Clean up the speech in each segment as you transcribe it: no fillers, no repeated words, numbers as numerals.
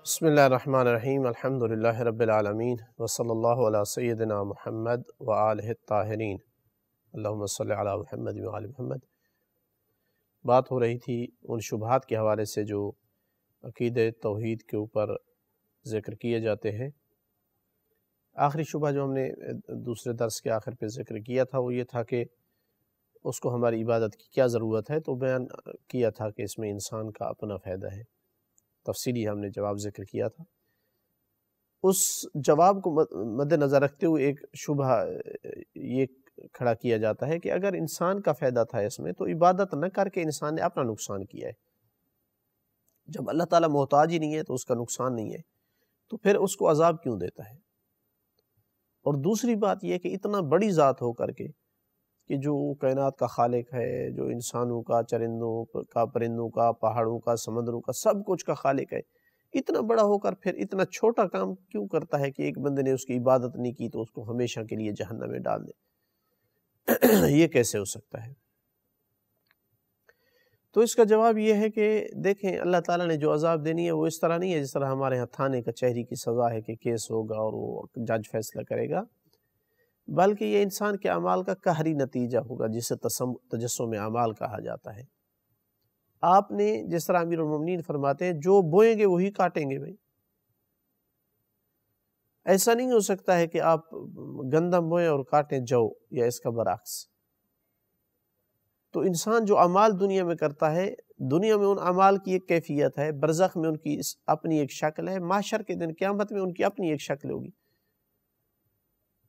بسم اللہ الرحمن الرحیم الحمدللہ رب العالمین وصلی اللہ علی سیدنا محمد وآلہ الطاہرین اللہم صلی علی محمد وآل محمد۔ بات ہو رہی تھی ان شبہات کے حوالے سے جو عقیدہ توحید کے اوپر ذکر کیے جاتے ہیں۔ آخری شبہ جو ہم نے دوسرے درس کے آخر پہ ذکر کیا تھا وہ یہ تھا کہ اس کو ہماری عبادت کی کیا ضرورت ہے، تو بیان کیا تھا کہ اس میں انسان کا اپنا فائدہ ہے۔ تفصیلی ہم نے جواب ذکر کیا تھا۔ اس جواب کو مد نظر رکھتے ہوئے ایک شبہ یہ کھڑا کیا جاتا ہے کہ اگر انسان کا فائدہ تھا اس میں، تو عبادت نہ کر کے انسان نے اپنا نقصان کیا ہے۔ جب اللہ تعالیٰ محتاج ہی نہیں ہے تو اس کا نقصان نہیں ہے، تو پھر اس کو عذاب کیوں دیتا ہے؟ اور دوسری بات یہ کہ اتنا بڑی ذات ہو کر کے کہ جو کائنات کا خالق ہے، جو انسانوں کا، چرندوں کا، پرندوں کا، پہاڑوں کا، سمندروں کا، سب کچھ کا خالق ہے، اتنا بڑا ہو کر پھر اتنا چھوٹا کام کیوں کرتا ہے کہ ایک بندے نے اس کی عبادت نہیں کی تو اس کو ہمیشہ کے لیے جہنم میں ڈال دے؟ یہ کیسے ہو سکتا ہے؟ تو اس کا جواب یہ ہے کہ دیکھیں، اللہ تعالیٰ نے جو عذاب دینی ہے وہ اس طرح نہیں ہے جس طرح ہمارے ہاں تھانے کچہری کی سزا ہے کہ کیس ہوگا اور وہ جج فیصلہ کرے گا، بلکہ یہ انسان کے اعمال کا قہری نتیجہ ہوگا، جسے تجسم اعمال کہا جاتا ہے۔ آپ نے جس طرح امیر المومنین فرماتے ہیں، جو بوئیں گے وہی کاٹیں گے۔ بھائی ایسا نہیں ہو سکتا ہے کہ آپ گندم بوئیں اور کاٹیں جو، یا اس کا برعکس۔ تو انسان جو اعمال دنیا میں کرتا ہے، دنیا میں ان اعمال کی ایک کیفیت ہے، برزخ میں ان کی اپنی ایک شکل ہے، محشر کے دن قیامت میں ان کی اپنی ایک شکل ہوگی۔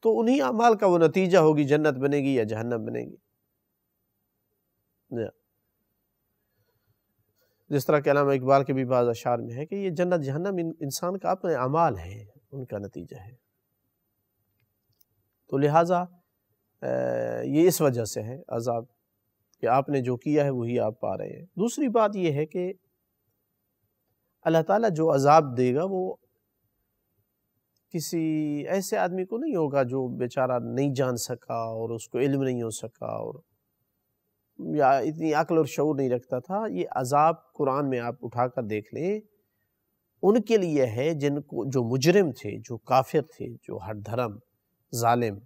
تو انہی اعمال کا وہ نتیجہ ہوگی، جنت بنے گی یا جہنم بنے گی۔ جس طرح کہ علامہ اقبال کے بھی بعض اشعار میں ہے کہ یہ جنت جہنم انسان کا اپنے اعمال ہیں، ان کا نتیجہ ہے۔ تو لہٰذا یہ اس وجہ سے ہے عذاب کہ آپ نے جو کیا ہے وہی آپ پا رہے ہیں۔ دوسری بات یہ ہے کہ اللہ تعالیٰ جو عذاب دے گا وہ کسی ایسے آدمی کو نہیں ہوگا جو بیچارہ نہیں جان سکا اور اس کو علم نہیں ہو سکا اور یا اتنی عقل اور شعور نہیں رکھتا تھا۔ یہ عذاب قرآن میں آپ اٹھا کر دیکھ لیں، ان کے لیے ہے جن کو، جو مجرم تھے، جو کافر تھے، جو ہٹ دھرم، ظالم،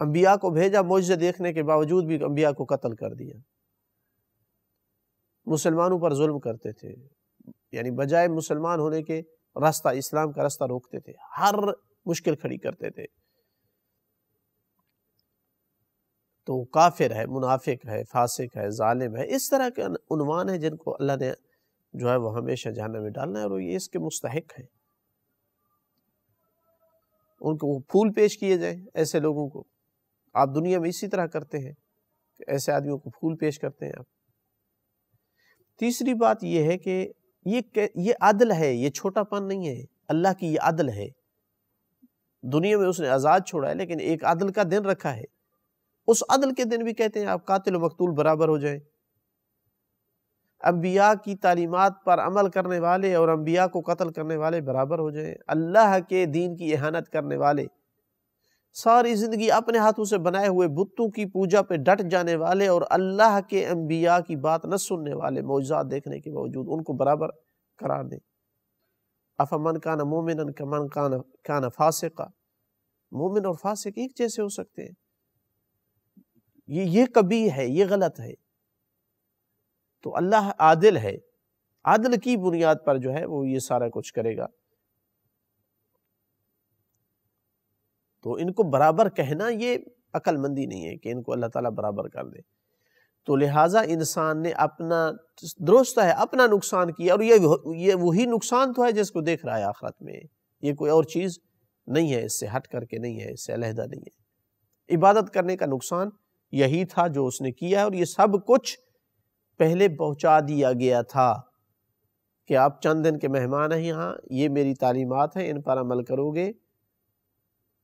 انبیاء کو بھیجا معجزے دیکھنے کے باوجود بھی انبیاء کو قتل کر دیا، مسلمانوں پر ظلم کرتے تھے، یعنی بجائے مسلمان ہونے کے راستہ، اسلام کا راستہ روکتے تھے، ہر مشکل کھڑی کرتے تھے۔ تو کافر ہے، منافق ہے، فاسق ہے، ظالم ہے، اس طرح کے عنوان ہیں جن کو اللہ نے جو ہے وہ ہمیشہ جہنم میں ڈالنا ہے، اور یہ اس کے مستحق ہیں۔ ان کو پھول پیش کیے جائیں ایسے لوگوں کو۔ آپ دنیا میں اسی طرح کرتے ہیں کہ ایسے آدمیوں کو پھول پیش کرتے ہیں آپ۔ تیسری بات یہ ہے کہ یہ عدل ہے، یہ چھوٹا پن نہیں ہے، اللہ کی یہ عدل ہے۔ دنیا میں اس نے آزاد چھوڑا ہے، لیکن ایک عدل کا دن رکھا ہے۔ اس عدل کے دن بھی کہتے ہیں آپ قاتل و مقتول برابر ہو جائیں، انبیاء کی تعلیمات پر عمل کرنے والے اور انبیاء کو قتل کرنے والے برابر ہو جائیں، اللہ کے دین کی اہانت کرنے والے، ساری زندگی اپنے ہاتھوں سے بنائے ہوئے بتوں کی پوجا پہ ڈٹ جانے والے اور اللہ کے انبیاء کی بات نہ سننے والے، معجزات دیکھنے کے باوجود ان کو برابر قرار دیں۔ افمن کان مومنا کمن کان فاسقا، مومن اور فاسق ایک جیسے ہو سکتے ہیں؟ یہ کبھی ہے، یہ غلط ہے۔ تو اللہ عادل ہے، عدل کی بنیاد پر جو ہے وہ یہ سارا کچھ کرے گا۔ تو ان کو برابر کہنا یہ عقل مندی نہیں ہے کہ ان کو اللہ تعالیٰ برابر کر دے۔ تو لہٰذا انسان نے اپنا، درست ہے، اپنا نقصان کیا، اور یہ وہی نقصان تو ہے جس کو دیکھ رہا ہے آخرت میں، یہ کوئی اور چیز نہیں ہے، اس سے ہٹ کر کے نہیں ہے، اس سے علیحدہ نہیں ہے۔ عبادت کرنے کا نقصان یہی تھا جو اس نے کیا ہے، اور یہ سب کچھ پہلے پہنچا دیا گیا تھا کہ آپ چند دن کے مہمان ہیں یہاں، یہ میری تعلیمات ہیں، ان پر عمل کرو گے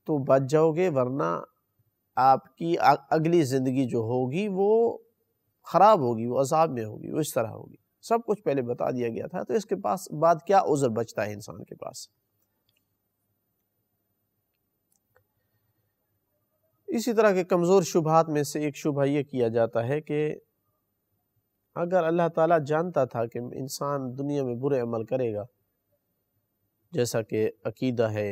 تو بچ جاؤ گے، ورنہ آپ کی اگلی زندگی جو ہوگی وہ خراب ہوگی، وہ عذاب میں ہوگی، وہ اس طرح ہوگی۔ سب کچھ پہلے بتا دیا گیا تھا، تو اس کے پاس بعد کیا عذر بچتا ہے انسان کے پاس؟ اسی طرح کے کمزور شبہات میں سے ایک شبہ یہ کیا جاتا ہے کہ اگر اللہ تعالیٰ جانتا تھا کہ انسان دنیا میں برے عمل کرے گا جیسا کہ عقیدہ ہے،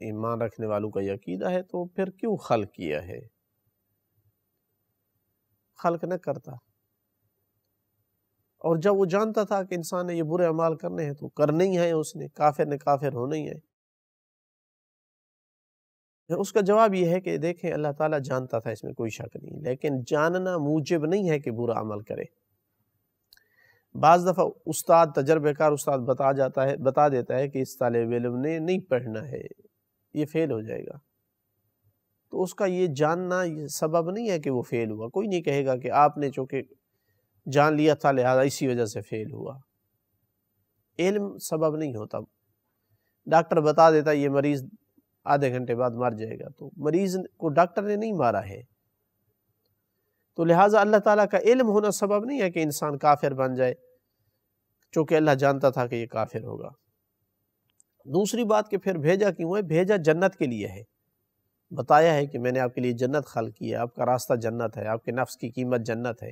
ایمان رکھنے والوں کا یہ عقیدہ ہے، تو پھر کیوں خلق کیا ہے؟ خلق نہ کرتا، اور جب وہ جانتا تھا کہ انسان نے یہ برے اعمال کرنے ہیں تو کرنے ہی ہیں، اس نے کافر ہونا ہی ہے۔ اس کا جواب یہ ہے کہ دیکھیں اللہ تعالیٰ جانتا تھا، اس میں کوئی شک نہیں، لیکن جاننا موجب نہیں ہے کہ برا عمل کرے۔ بعض دفعہ استاد، تجربہ کار استاد بتا دیتا ہے کہ اس طالب علم نے نہیں پڑھنا ہے، یہ فیل ہو جائے گا، تو اس کا یہ جاننا یہ سبب نہیں ہے کہ وہ فیل ہوا۔ کوئی نہیں کہے گا کہ آپ نے چونکہ جان لیا تھا لہذا اسی وجہ سے فیل ہوا۔ علم سبب نہیں ہوتا۔ ڈاکٹر بتا دیتا یہ مریض آدھے گھنٹے بعد مر جائے گا، تو مریض کو ڈاکٹر نے نہیں مارا ہے، تو لہٰذا اللہ تعالیٰ کا علم ہونا سبب نہیں ہے کہ انسان کافر بن جائے، چونکہ اللہ جانتا تھا کہ یہ کافر ہوگا۔ دوسری بات کہ پھر بھیجا کیوں ہے؟ بھیجا جنت کے لیے ہے، بتایا ہے کہ میں نے آپ کے لیے جنت خلق کی ہے، آپ کا راستہ جنت ہے، آپ کے نفس کی قیمت جنت ہے،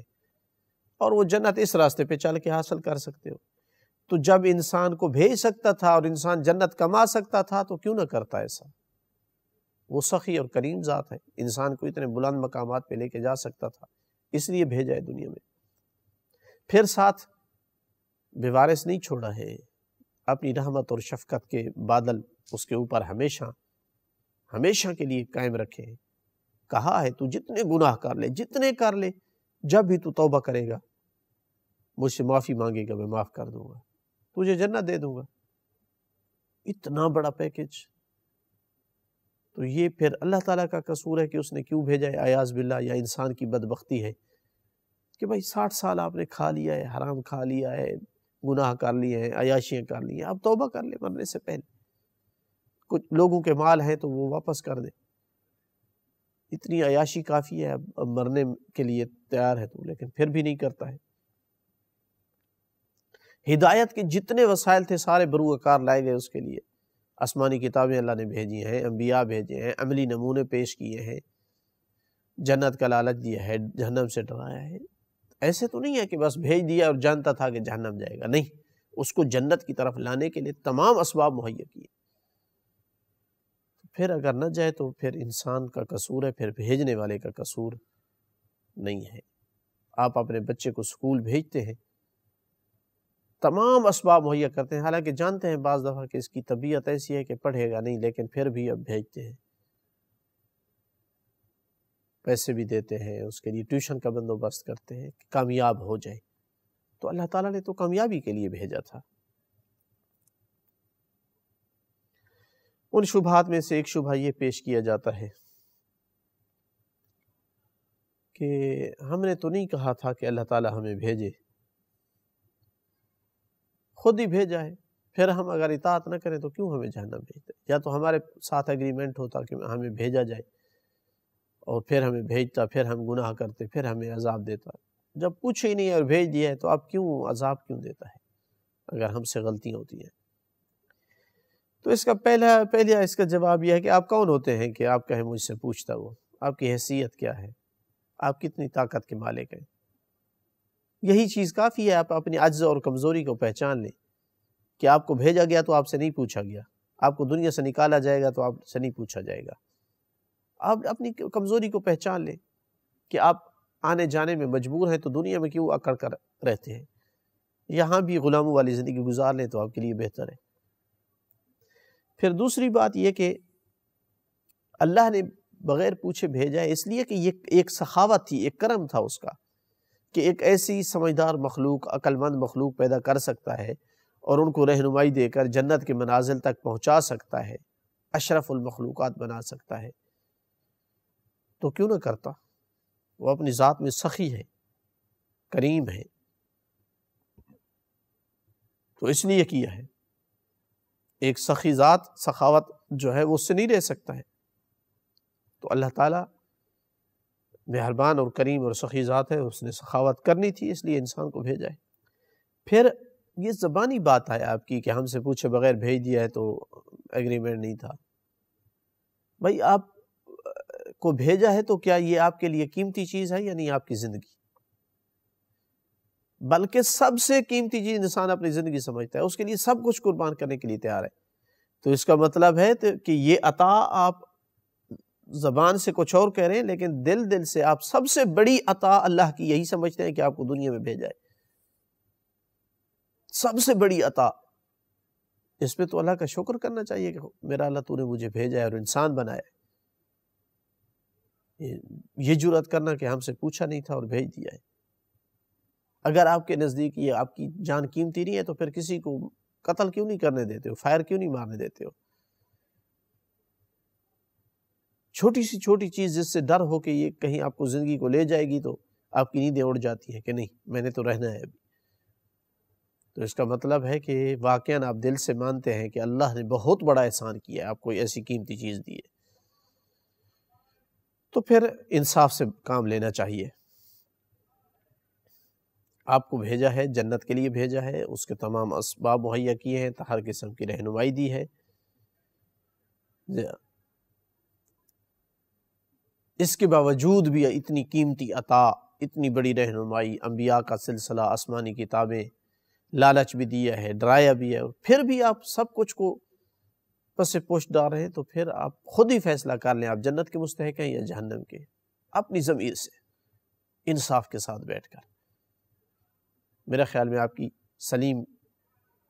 اور وہ جنت اس راستے پہ چل کے حاصل کر سکتے ہو۔ تو جب انسان کو بھیج سکتا تھا اور انسان جنت کما سکتا تھا تو کیوں نہ کرتا ایسا؟ وہ سخی اور کریم ذات ہے، انسان کو اتنے بلند مقامات پہ لے کے جا سکتا تھا، اس لیے بھیجا ہے دنیا میں۔ پھر ساتھ بیوارث نہیں چھوڑا ہے، اپنی رحمت اور شفقت کے بادل اس کے اوپر ہمیشہ کے لیے قائم رکھے ہیں۔ کہا ہے تو جتنے گناہ کر لے، جتنے کر لے، جب بھی تو توبہ کرے گا، مجھ سے معافی مانگے گا، میں معاف کر دوں گا، تجھے جنت دے دوں گا۔ اتنا بڑا پیکج۔ تو یہ پھر اللہ تعالیٰ کا قصور ہے کہ اس نے کیوں بھیجا ہے؟ ایاز باللہ، یا انسان کی بدبختی ہے کہ بھائی 60 سال آپ نے کھا لیا ہے، حرام کھا لیا ہے، گناہ کر لیے ہیں، عیاشیاں کر لی ہیں، اب توبہ کر لے مرنے سے پہلے۔ کچھ لوگوں کے مال ہیں تو وہ واپس کر دے، اتنی عیاشی کافی ہے، اب مرنے کے لیے تیار ہے تو، لیکن پھر بھی نہیں کرتا ہے۔ ہدایت کے جتنے وسائل تھے سارے بروئے کار لائے گئے اس کے لیے۔ آسمانی کتابیں اللہ نے بھیجی ہیں، انبیاء بھیجے ہیں، عملی نمونے پیش کیے ہیں، جنت کا لالچ دیا ہے، جہنم سے ڈرایا ہے۔ ایسے تو نہیں ہے کہ بس بھیج دیا اور جانتا تھا کہ جہنم جائے گا، نہیں، اس کو جنت کی طرف لانے کے لیے تمام اسباب مہیا کیے۔ پھر اگر نہ جائے تو پھر انسان کا قصور ہے، پھر بھیجنے والے کا قصور نہیں ہے۔ آپ اپنے بچے کو اسکول بھیجتے ہیں، تمام اسباب مہیا کرتے ہیں، حالانکہ جانتے ہیں بعض دفعہ کہ اس کی طبیعت ایسی ہے کہ پڑھے گا نہیں، لیکن پھر بھی اب بھیجتے ہیں، پیسے بھی دیتے ہیں، اس کے لیے ٹیوشن کا بندوبست کرتے ہیں کہ کامیاب ہو جائے۔ تو اللہ تعالیٰ نے تو کامیابی کے لیے بھیجا تھا۔ ان شبہات میں سے ایک شبہ یہ پیش کیا جاتا ہے کہ ہم نے تو نہیں کہا تھا کہ اللہ تعالیٰ ہمیں بھیجے، خود ہی بھیجا ہے، پھر ہم اگر اطاعت نہ کریں تو کیوں ہمیں جہنم بھیجتے؟ یا تو ہمارے ساتھ ایگریمنٹ ہوتا کہ ہمیں بھیجا جائے، اور پھر ہمیں بھیجتا، پھر ہم گناہ کرتے، پھر ہمیں عذاب دیتا۔ جب کچھ ہی نہیں ہے اور بھیج دیا ہے تو اب کیوں عذاب کیوں دیتا ہے اگر ہم سے غلطیاں ہوتی ہیں؟ تو اس کا پہلا اس کا جواب یہ ہے کہ آپ کون ہوتے ہیں کہ آپ کہیں مجھ سے پوچھتا وہ؟ آپ کی حیثیت کیا ہے؟ آپ کتنی طاقت کے مالک ہیں؟ یہی چیز کافی ہے، آپ اپنی عجز اور کمزوری کو پہچان لیں کہ آپ کو بھیجا گیا تو آپ سے نہیں پوچھا گیا، آپ کو دنیا سے نکالا جائے گا تو آپ سے نہیں پوچھا جائے گا۔ آپ اپنی کمزوری کو پہچان لیں کہ آپ آنے جانے میں مجبور ہیں، تو دنیا میں کیوں اکڑ کر رہتے ہیں؟ یہاں بھی غلاموں والی زندگی گزار لیں تو آپ کے لیے بہتر ہے۔ پھر دوسری بات یہ کہ اللہ نے بغیر پوچھے بھیجا ہے، اس لیے کہ یہ ایک سخاوت تھی، ایک کرم تھا اس کا کہ ایک ایسی سمجھدار مخلوق، عقل مند مخلوق پیدا کر سکتا ہے اور ان کو رہنمائی دے کر جنت کے منازل تک پہنچا سکتا ہے، اشرف المخلوقات بنا سکتا ہے، تو کیوں نہ کرتا؟ وہ اپنی ذات میں سخی ہے، کریم ہے، تو اس لیے کیا ہے۔ ایک سخی ذات سخاوت جو ہے وہ اس سے نہیں رہ سکتا ہے، تو اللہ تعالیٰ مہربان اور کریم اور سخی ذات ہے، اس نے سخاوت کرنی تھی، اس لیے انسان کو بھیجا ہے۔ پھر یہ زبانی بات ہے آپ کی کہ ہم سے پوچھے بغیر بھیج دیا ہے تو ایگریمنٹ نہیں تھا۔ بھائی آپ کو بھیجا ہے تو کیا یہ آپ کے لیے قیمتی چیز ہے یا نہیں؟ آپ کی زندگی بلکہ سب سے قیمتی چیز انسان اپنی زندگی سمجھتا ہے، اس کے لیے سب کچھ قربان کرنے کے لیے تیار ہے۔ تو اس کا مطلب ہے کہ یہ عطا آپ زبان سے کچھ اور کہہ رہے ہیں، لیکن دل سے آپ سب سے بڑی عطا اللہ کی یہی سمجھتے ہیں کہ آپ کو دنیا میں بھیجا ہے۔ سب سے بڑی عطا، اس پہ تو اللہ کا شکر کرنا چاہیے کہ میرا اللہ تو نے مجھے بھیجا ہے اور انسان بنایا ہے۔ یہ جرأت کرنا کہ ہم سے پوچھا نہیں تھا اور بھیج دیا ہے۔ اگر آپ کے نزدیک یہ آپ کی جان قیمتی نہیں ہے تو پھر کسی کو قتل کیوں نہیں کرنے دیتے ہو، فائر کیوں نہیں مارنے دیتے ہو؟ چھوٹی سی چھوٹی چیز جس سے ڈر ہو کہ یہ کہیں آپ کو زندگی کو لے جائے گی تو آپ کی نیندیں اڑ جاتی ہیں کہ نہیں میں نے تو رہنا ہے ابھی۔ تو اس کا مطلب ہے کہ واقعاً آپ دل سے مانتے ہیں کہ اللہ نے بہت بڑا احسان کیا ہے، آپ کو ایسی قیمتی چیز دی ہے، تو پھر انصاف سے کام لینا چاہیے۔ آپ کو بھیجا ہے، جنت کے لیے بھیجا ہے، اس کے تمام اسباب مہیا کیے ہیں، ہر قسم کی رہنمائی دی ہے۔ اس کے باوجود بھی اتنی قیمتی عطا، اتنی بڑی رہنمائی، انبیاء کا سلسلہ، آسمانی کتابیں، لالچ بھی دیا ہے، ڈرایا بھی ہے، اور پھر بھی آپ سب کچھ کو پس پوش ڈال رہے ہیں، تو پھر آپ خود ہی فیصلہ کر لیں، آپ جنت کے مستحق ہیں یا جہنم کے، اپنی ضمیر سے انصاف کے ساتھ بیٹھ کر۔ میرے خیال میں آپ کی سلیم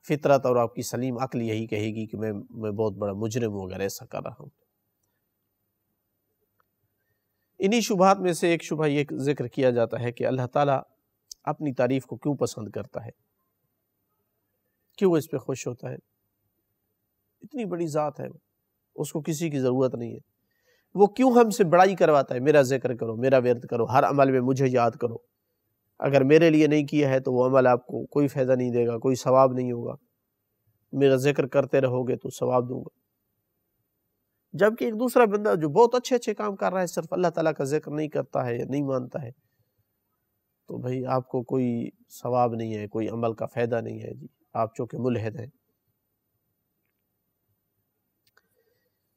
فطرت اور آپ کی سلیم عقل یہی کہے گی کہ میں بہت بڑا مجرم ہوں اگر ایسا کر رہا ہوں۔ انہی شبہات میں سے ایک شبہ یہ ذکر کیا جاتا ہے کہ اللہ تعالیٰ اپنی تعریف کو کیوں پسند کرتا ہے، کیوں اس پہ خوش ہوتا ہے؟ اتنی بڑی ذات ہے، اس کو کسی کی ضرورت نہیں ہے۔ وہ کیوں ہم سے بڑائی کرواتا ہے؟ میرا ذکر کرو، میرا ورد کرو، ہر عمل میں مجھے یاد کرو۔ اگر میرے لیے نہیں کیا ہے تو وہ عمل آپ کو کوئی فائدہ نہیں دے گا، کوئی ثواب نہیں ہوگا۔ میرا ذکر کرتے رہو گے تو ثواب دوں گا۔ جبکہ ایک دوسرا بندہ جو بہت اچھے کام کر رہا ہے، صرف اللہ تعالیٰ کا ذکر نہیں کرتا ہے یا نہیں مانتا ہے، تو بھئی آپ کو کوئی ثواب نہیں ہے، کوئی عمل کا فائدہ نہیں ہے جی، آپ چونکہ ملحد ہیں۔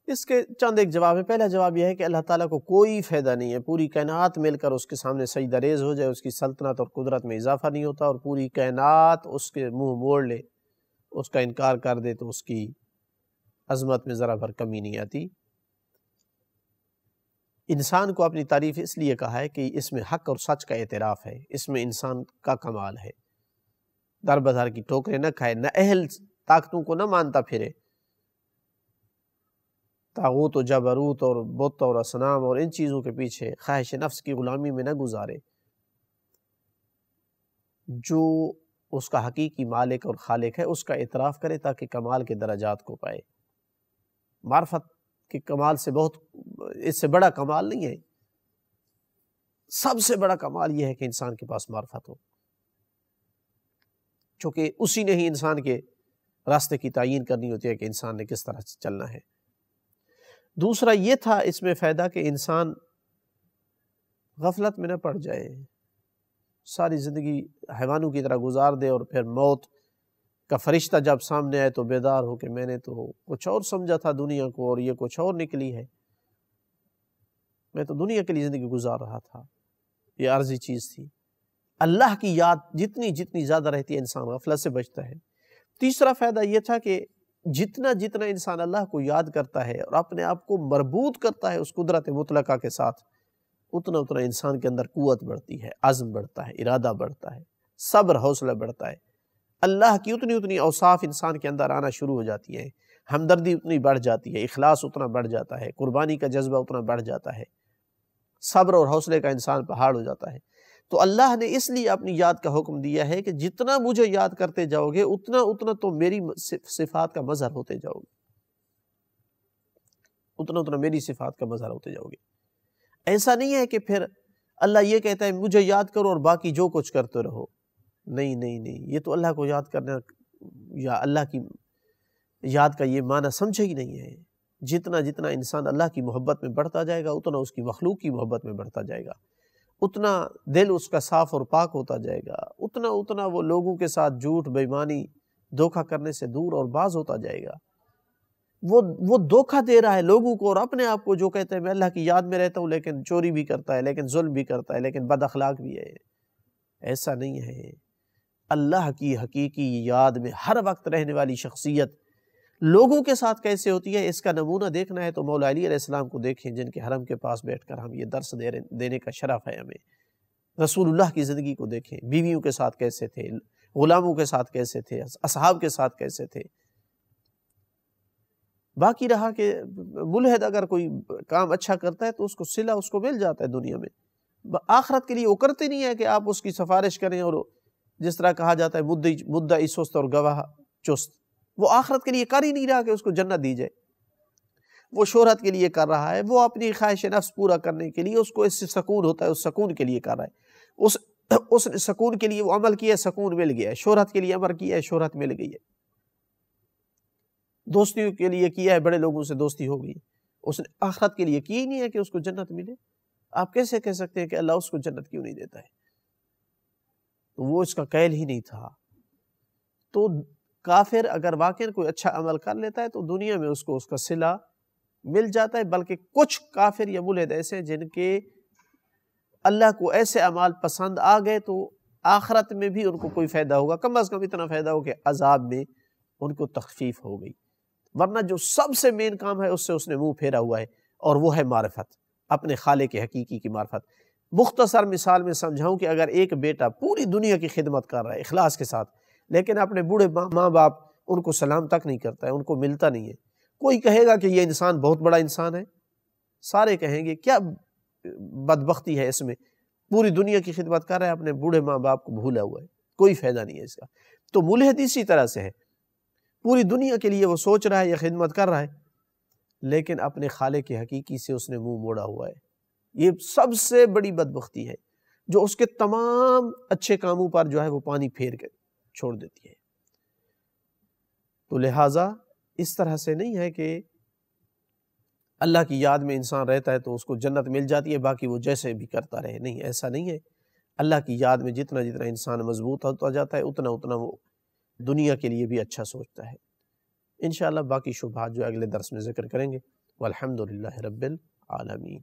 اس کے چند ایک جواب ہے۔ پہلا جواب یہ ہے کہ اللہ تعالیٰ کو کوئی فائدہ نہیں ہے، پوری کائنات مل کر اس کے سامنے سجدہ ریز ہو جائے، اس کی سلطنت اور قدرت میں اضافہ نہیں ہوتا، اور پوری کائنات اس کے منہ موڑ لے، اس کا انکار کر دے تو اس کی عظمت میں ذرا بھر کمی نہیں آتی۔ انسان کو اپنی تعریف اس لیے کہا ہے کہ اس میں حق اور سچ کا اعتراف ہے، اس میں انسان کا کمال ہے۔ در بدر کی ٹھوکریں نہ کھائے، نہ اہل طاقتوں کو نہ مانتا پھرے، طاغوت و جبروت اور بت اور اصنام اور ان چیزوں کے پیچھے خواہش نفس کی غلامی میں نہ گزارے، جو اس کا حقیقی مالک اور خالق ہے اس کا اعتراف کرے تاکہ کمال کے درجات کو پائے۔ معرفت کے کمال سے بہت، اس سے بڑا کمال نہیں ہے۔ سب سے بڑا کمال یہ ہے کہ انسان کے پاس معرفت ہو، چونکہ اسی نے ہی انسان کے راستے کی تعیین کرنی ہوتی ہے کہ انسان نے کس طرح سے چلنا ہے۔ دوسرا یہ تھا اس میں فائدہ کہ انسان غفلت میں نہ پڑ جائے، ساری زندگی حیوانوں کی طرح گزار دے اور پھر موت کا فرشتہ جب سامنے آئے تو بیدار ہو کہ میں نے تو کچھ اور سمجھا تھا دنیا کو اور یہ کچھ اور نکلی ہے، میں تو دنیا کے لیے زندگی گزار رہا تھا، یہ عارضی چیز تھی۔ اللہ کی یاد جتنی زیادہ رہتی ہے انسان غفلت سے بچتا ہے۔ تیسرا فائدہ یہ تھا کہ جتنا انسان اللہ کو یاد کرتا ہے اور اپنے آپ کو مربوط کرتا ہے اس قدرت مطلقہ کے ساتھ، اتنا انسان کے اندر قوت بڑھتی ہے، عزم بڑھتا ہے، ارادہ بڑھتا ہے، صبر حوصلہ بڑھتا ہے، اللہ کی اتنی اوصاف انسان کے اندر آنا شروع ہو جاتی ہیں، ہمدردی اتنی بڑھ جاتی ہے، اخلاص اتنا بڑھ جاتا ہے، قربانی کا جذبہ اتنا بڑھ جاتا ہے، صبر اور حوصلے کا انسان پہاڑ ہو جاتا ہے۔ تو اللہ نے اس لیے اپنی یاد کا حکم دیا ہے کہ جتنا مجھے یاد کرتے جاؤ گے اتنا تو میری صفات کا مظہر ہوتے جاؤ گے، اتنا میری صفات کا مظہر ہوتے جاؤ گے۔ ایسا نہیں ہے کہ پھر اللہ یہ کہتا ہے مجھے یاد کرو اور باقی جو کچھ کرتے رہو، نہیں، یہ تو اللہ کو یاد کرنا یا اللہ کی یاد کا یہ معنی سمجھے ہی نہیں ہے۔ جتنا انسان اللہ کی محبت میں بڑھتا جائے گا اتنا اس کی مخلوق کی محبت میں بڑھتا جائے گا، اتنا دل اس کا صاف اور پاک ہوتا جائے گا، اتنا وہ لوگوں کے ساتھ جھوٹ، بے ایمانی، دھوکہ کرنے سے دور اور باز ہوتا جائے گا۔ وہ دھوکہ دے رہا ہے لوگوں کو اور اپنے آپ کو، جو کہتے ہیں میں اللہ کی یاد میں رہتا ہوں لیکن چوری بھی کرتا ہے، لیکن ظلم بھی کرتا ہے، لیکن بد اخلاق بھی ہے۔ ایسا نہیں ہے۔ اللہ کی حقیقی یاد میں ہر وقت رہنے والی شخصیت لوگوں کے ساتھ کیسے ہوتی ہے، اس کا نمونہ دیکھنا ہے تو مولا علی علیہ السلام کو دیکھیں، جن کے حرم کے پاس بیٹھ کر ہم یہ درس دینے کا شرف ہے ہمیں۔ رسول اللہ کی زندگی کو دیکھیں، بیویوں کے ساتھ کیسے تھے، غلاموں کے ساتھ کیسے تھے، اصحاب کے ساتھ کیسے تھے۔ باقی رہا کہ ملحد اگر کوئی کام اچھا کرتا ہے تو اس کو صلہ اس کو مل جاتا ہے دنیا میں، آخرت کے لیے وہ کرتے نہیں ہے کہ آپ اس کی سفارش کریں، اور جس طرح کہا جاتا ہے مدعی سست اور گواہ چست، وہ آخرت کے لیے کر ہی نہیں رہا کہ اس کو جنت دی جائے، وہ شہرت کے لیے کر رہا ہے، وہ اپنی خواہش نفس پورا کرنے کے لیے، اس کو اس سے سکون ہوتا ہے، اس سکون کے لیے کر رہا ہے، اس سکون کے لیے وہ عمل کیا ہے، سکون مل گیا ہے، شہرت کے لیے عمل کیا ہے، شہرت مل گئی ہے، دوستیوں کے لیے کیا ہے، بڑے لوگوں سے دوستی ہو گئی، اس نے آخرت کے لیے کی ہی نہیں ہے کہ اس کو جنت ملے۔ آپ کیسے کہہ سکتے ہیں کہ اللہ اس کو جنت کیوں نہیں دیتا ہے؟ تو وہ اس کا قیل ہی نہیں تھا۔ تو کافر اگر واقعی کوئی اچھا عمل کر لیتا ہے تو دنیا میں اس کو اس کا صلہ مل جاتا ہے، بلکہ کچھ کافر یا ملحد ایسے جن کے اللہ کو ایسے اعمال پسند آ گئے تو آخرت میں بھی ان کو کوئی فائدہ ہوگا، کم از کم اتنا فائدہ ہو کہ عذاب میں ان کو تخفیف ہو گئی، ورنہ جو سب سے مین کام ہے اس سے اس نے منہ پھیرا ہوا ہے، اور وہ ہے معرفت، اپنے خالق حقیقی کی معرفت۔ مختصر مثال میں سمجھاؤں کہ اگر ایک بیٹا پوری دنیا کی خدمت کر رہا ہے اخلاص کے ساتھ، لیکن اپنے بوڑھے ماں باپ ان کو سلام تک نہیں کرتا ہے، ان کو ملتا نہیں ہے، کوئی کہے گا کہ یہ انسان بہت بڑا انسان ہے؟ سارے کہیں گے کیا بدبختی ہے اس میں، پوری دنیا کی خدمت کر رہا ہے، اپنے بوڑھے ماں باپ کو بھولا ہوا ہے، کوئی فائدہ نہیں ہے اس کا۔ تو ملحد اسی طرح سے ہے، پوری دنیا کے لیے وہ سوچ رہا ہے یا خدمت کر رہا ہے، لیکن اپنے خالق حقیقی سے اس نے منہ موڑا ہوا ہے۔ یہ سب سے بڑی بدبختی ہے جو اس کے تمام اچھے کاموں پر جو ہے وہ پانی پھیر کے چھوڑ دیتی ہے۔ تو لہٰذا اس طرح سے نہیں ہے کہ اللہ کی یاد میں انسان رہتا ہے تو اس کو جنت مل جاتی ہے، باقی وہ جیسے بھی کرتا رہے، نہیں، ایسا نہیں ہے۔ اللہ کی یاد میں جتنا جتنا انسان مضبوط ہوتا جاتا ہے اتنا اتنا وہ دنیا کے لیے بھی اچھا سوچتا ہے۔ انشاءاللہ باقی شبہات جو اگلے درس میں ذکر کریں گے۔ والحمدللہ رب العالمین۔